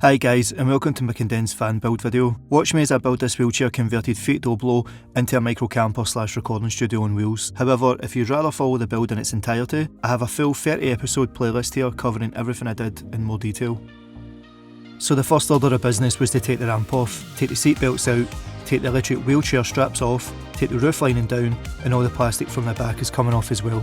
Hi guys, and welcome to my condensed van build video. Watch me as I build this wheelchair converted Fiat Doblo into a micro camper / recording studio on wheels. However, if you'd rather follow the build in its entirety, I have a full 30 episode playlist here covering everything I did in more detail. So the first order of business was to take the ramp off, take the seat belts out, take the electric wheelchair straps off, take the roof lining down, and all the plastic from the back is coming off as well.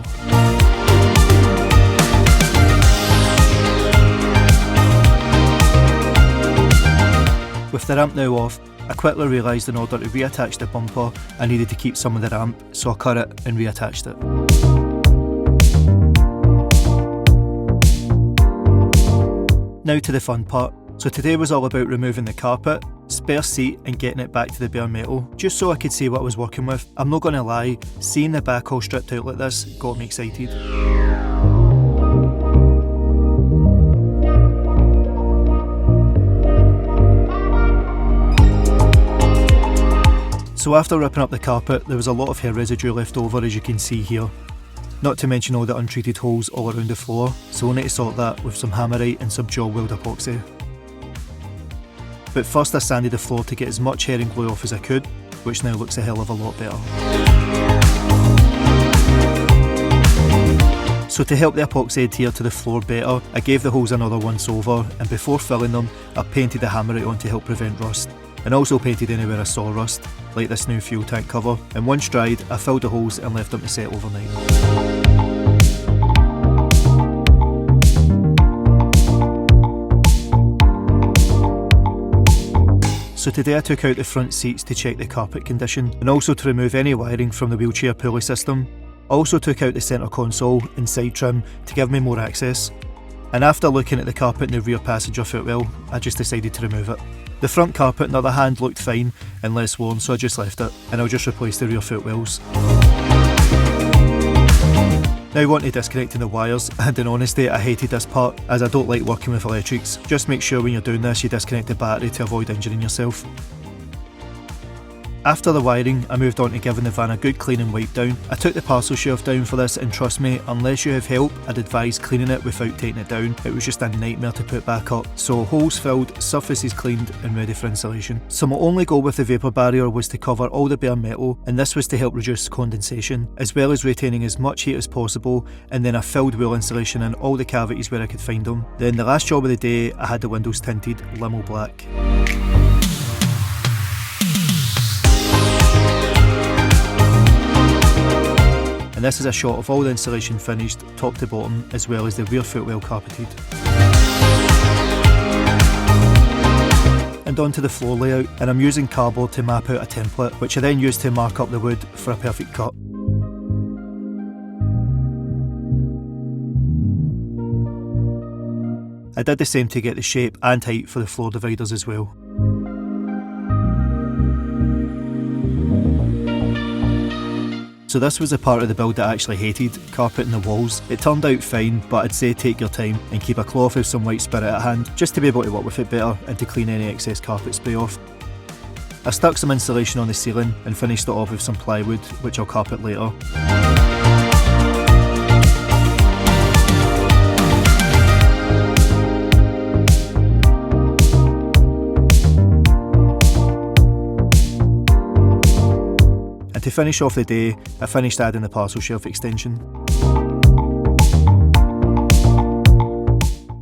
With the ramp now off, I quickly realised in order to reattach the bumper I needed to keep some of the ramp, so I cut it and reattached it. Now to the fun part. So today was all about removing the carpet, spare seat and getting it back to the bare metal, just so I could see what I was working with. I'm not going to lie, seeing the back all stripped out like this got me excited. So after ripping up the carpet, there was a lot of hair residue left over, as you can see here. Not to mention all the untreated holes all around the floor, so we'll need to sort that with some hammerite and some jaw weld epoxy. But first I sanded the floor to get as much hair and glue off as I could, which now looks a hell of a lot better. So to help the epoxy adhere to the floor better, I gave the holes another once over, and before filling them, I painted the hammerite on to help prevent rust. And also painted anywhere I saw rust, like this new fuel tank cover, and once dried I filled the holes and left them to set overnight. So today I took out the front seats to check the carpet condition, and also to remove any wiring from the wheelchair pulley system. I also took out the centre console and side trim to give me more access. And after looking at the carpet in the rear passenger footwell, I just decided to remove it. The front carpet on the other hand looked fine and less worn, so I just left it, and I'll just replace the rear footwells. Now on to disconnecting the wires, and in honesty I hated this part as I don't like working with electrics. Just make sure when you're doing this you disconnect the battery to avoid injuring yourself. After the wiring, I moved on to giving the van a good clean and wipe down. I took the parcel shelf down for this, and trust me, unless you have help, I'd advise cleaning it without taking it down. It was just a nightmare to put back up. So holes filled, surfaces cleaned and ready for installation. So my only goal with the vapour barrier was to cover all the bare metal, and this was to help reduce condensation, as well as retaining as much heat as possible, and then I filled wheel insulation in all the cavities where I could find them. Then the last job of the day, I had the windows tinted limo black. And this is a shot of all the insulation finished, top to bottom, as well as the rear footwell carpeted. And onto the floor layout, and I'm using cardboard to map out a template, which I then used to mark up the wood for a perfect cut. I did the same to get the shape and height for the floor dividers as well. So this was the part of the build that I actually hated, carpet in the walls. It turned out fine, but I'd say take your time and keep a cloth with some white spirit at hand, just to be able to work with it better and to clean any excess carpet spray off. I stuck some insulation on the ceiling and finished it off with some plywood, which I'll carpet later. To finish off the day, I finished adding the parcel shelf extension.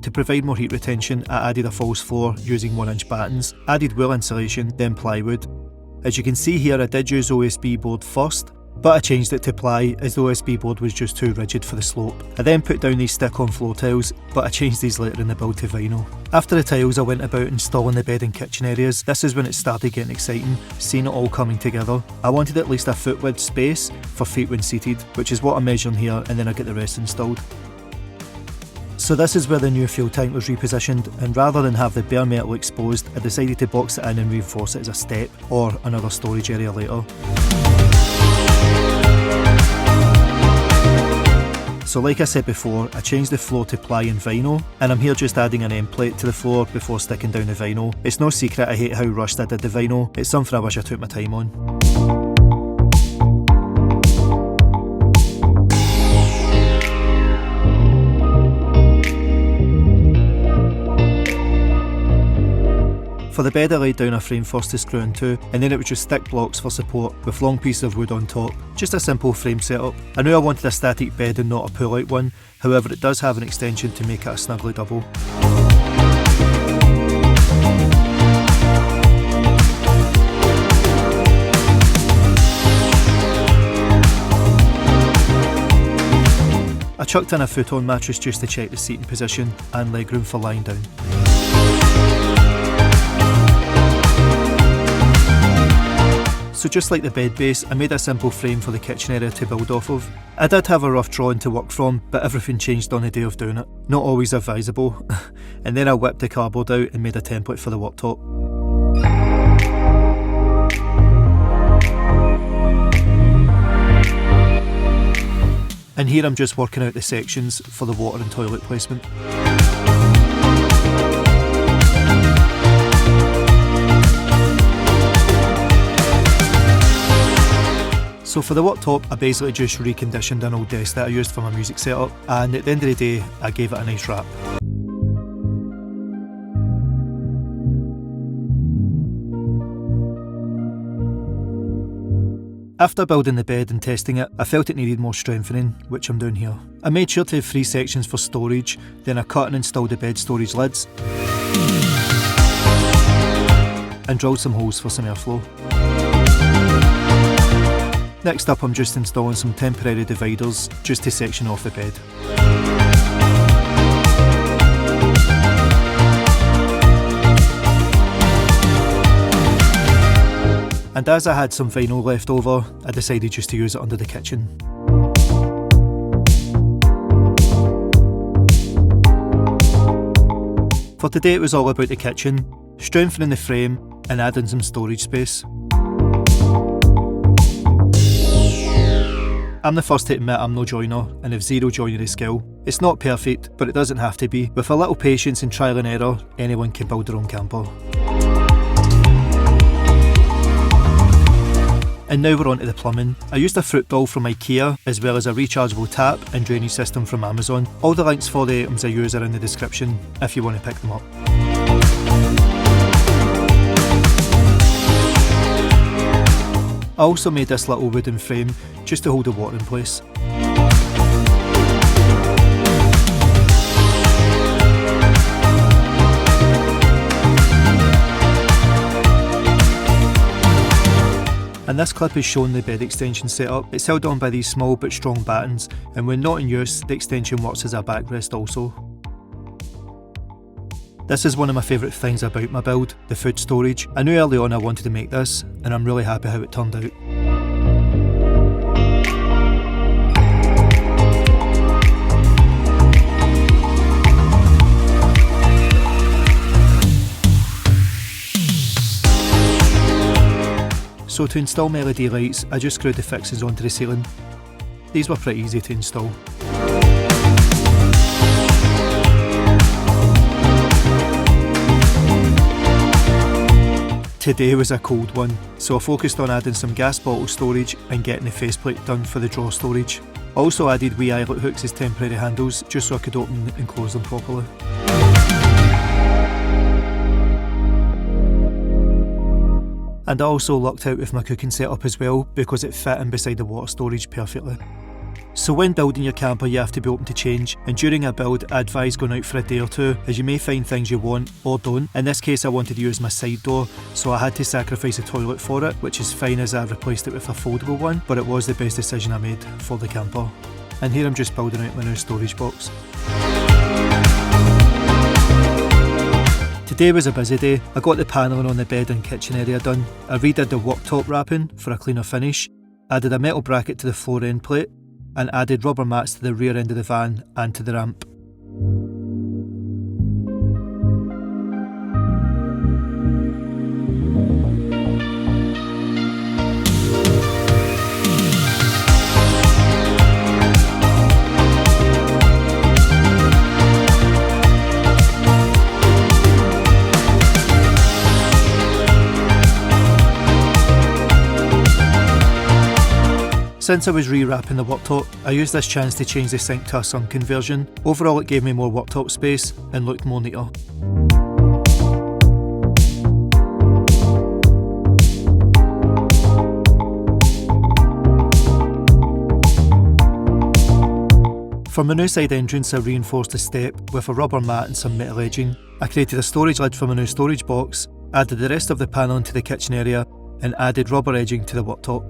To provide more heat retention, I added a false floor using 1-inch battens, added wool insulation, then plywood. As you can see here, I did use OSB board first, but I changed it to ply as the OSB board was just too rigid for the slope. I then put down these stick-on floor tiles, but I changed these later in the build to vinyl. After the tiles, I went about installing the bed and kitchen areas. This is when it started getting exciting, seeing it all coming together. I wanted at least a foot width space for feet when seated, which is what I'm measuring here, and then I get the rest installed. So this is where the new fuel tank was repositioned, and rather than have the bare metal exposed, I decided to box it in and reinforce it as a step, or another storage area later. So like I said before, I changed the floor to ply and vinyl, and I'm here just adding an end plate to the floor before sticking down the vinyl. It's no secret I hate how rushed I did the vinyl, it's something I wish I took my time on. For the bed I laid down a frame first to screw into, and then it was just thick blocks for support with long pieces of wood on top. Just a simple frame setup. I knew I wanted a static bed and not a pull-out one, however it does have an extension to make it a snuggly double. I chucked in a futon mattress just to check the seating position and legroom for lying down. So just like the bed base, I made a simple frame for the kitchen area to build off of. I did have a rough drawing to work from, but everything changed on the day of doing it. Not always advisable. And then I whipped the cardboard out and made a template for the worktop. And here I'm just working out the sections for the water and toilet placement. So for the worktop, I basically just reconditioned an old desk that I used for my music setup, and at the end of the day, I gave it a nice wrap. After building the bed and testing it, I felt it needed more strengthening, which I'm doing here. I made sure to have 3 sections for storage, then I cut and installed the bed storage lids, and drilled some holes for some airflow. Next up, I'm just installing some temporary dividers just to section off the bed. And as I had some vinyl left over, I decided just to use it under the kitchen. For today it was all about the kitchen, strengthening the frame and adding some storage space. I'm the first to admit I'm no joiner and have zero joinery skill. It's not perfect, but it doesn't have to be. With a little patience and trial and error, anyone can build their own camper. And now we're on to the plumbing. I used a fruit bowl from IKEA, as well as a rechargeable tap and drainage system from Amazon. All the links for the items I use are in the description if you want to pick them up. I also made this little wooden frame just to hold the water in place. And this clip is showing the bed extension setup. It's held on by these small but strong battens, and when not in use, the extension works as a backrest also. This is one of my favourite things about my build, the food storage. I knew early on I wanted to make this, and I'm really happy how it turned out. So to install LED lights, I just screwed the fixings onto the ceiling. These were pretty easy to install. Today was a cold one, so I focused on adding some gas bottle storage and getting the faceplate done for the drawer storage. I also added wee eyelet hooks as temporary handles just so I could open and close them properly. And I also lucked out with my cooking setup as well because it fit in beside the water storage perfectly. So when building your camper you have to be open to change, and during a build I advise going out for a day or two as you may find things you want or don't. In this case I wanted to use my side door, so I had to sacrifice a toilet for it, which is fine as I replaced it with a foldable one, but it was the best decision I made for the camper. And here I'm just building out my new storage box. Today was a busy day. I got the panelling on the bed and kitchen area done. I redid the worktop wrapping for a cleaner finish, added a metal bracket to the floor end plate, and added rubber mats to the rear end of the van and to the ramp. Since I was rewrapping the worktop, I used this chance to change the sink to a sunken version. Overall it gave me more worktop space and looked more neater. For my new side entrance, I reinforced the step with a rubber mat and some metal edging. I created a storage lid for my new storage box, added the rest of the panel into the kitchen area, and added rubber edging to the worktop.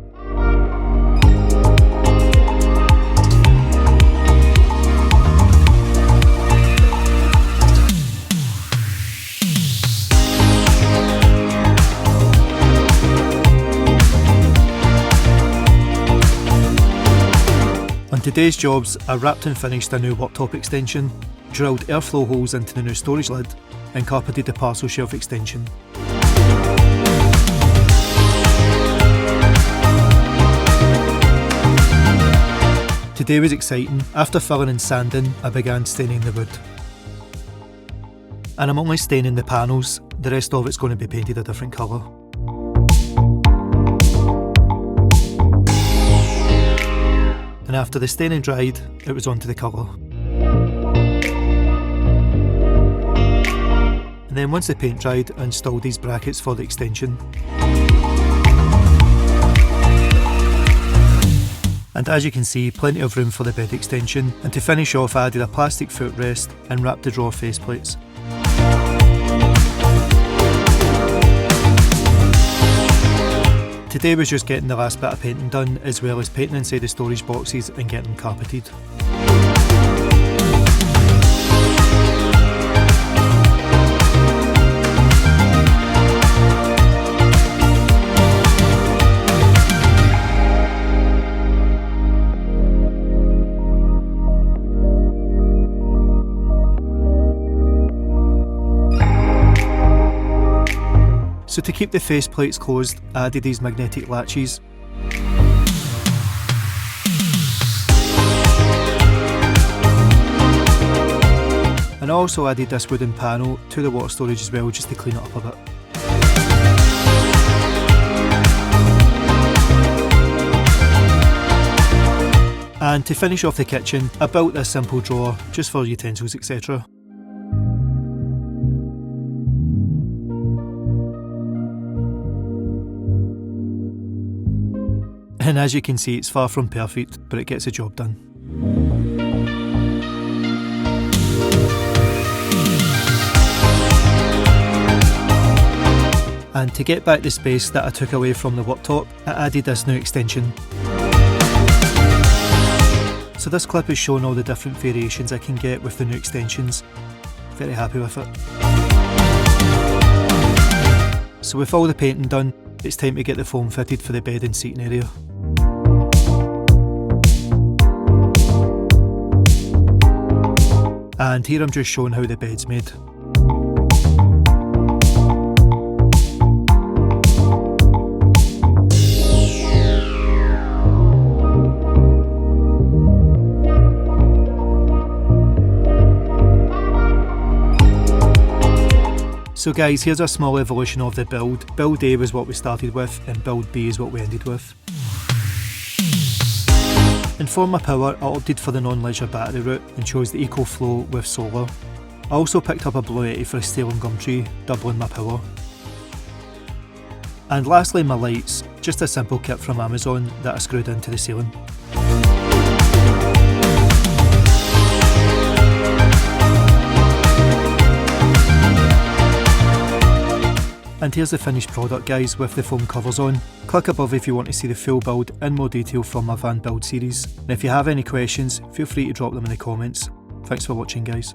On today's jobs, I wrapped and finished a new worktop extension, drilled airflow holes into the new storage lid, and carpeted the parcel shelf extension. Today was exciting. After filling and sanding, I began staining the wood. And I'm only staining the panels, the rest of it's going to be painted a different colour. And after the staining dried, it was onto the colour. And then once the paint dried, I installed these brackets for the extension. And as you can see, plenty of room for the bed extension, and to finish off I added a plastic footrest and wrapped the drawer faceplates. Today was just getting the last bit of painting done, as well as painting inside the storage boxes and getting them carpeted. So to keep the faceplates closed, I added these magnetic latches. And I also added this wooden panel to the water storage as well, just to clean it up a bit. And to finish off the kitchen, I built this simple drawer just for utensils, etc. And as you can see, it's far from perfect, but it gets the job done. And to get back the space that I took away from the worktop, I added this new extension. So this clip is showing all the different variations I can get with the new extensions. Very happy with it. So with all the painting done, it's time to get the foam fitted for the bed and seating area. And here I'm just showing how the bed's made. So guys, here's a small evolution of the build. Build A was what we started with, and build B is what we ended with. And for my power, I opted for the non-leisure battery route and chose the EcoFlow with solar. I also picked up a Blue Yeti for a steel and gum tree, doubling my power. And lastly, my lights, just a simple kit from Amazon that I screwed into the ceiling. And here's the finished product guys, with the foam covers on. Click above if you want to see the full build in more detail from my van build series. And if you have any questions, feel free to drop them in the comments. Thanks for watching guys.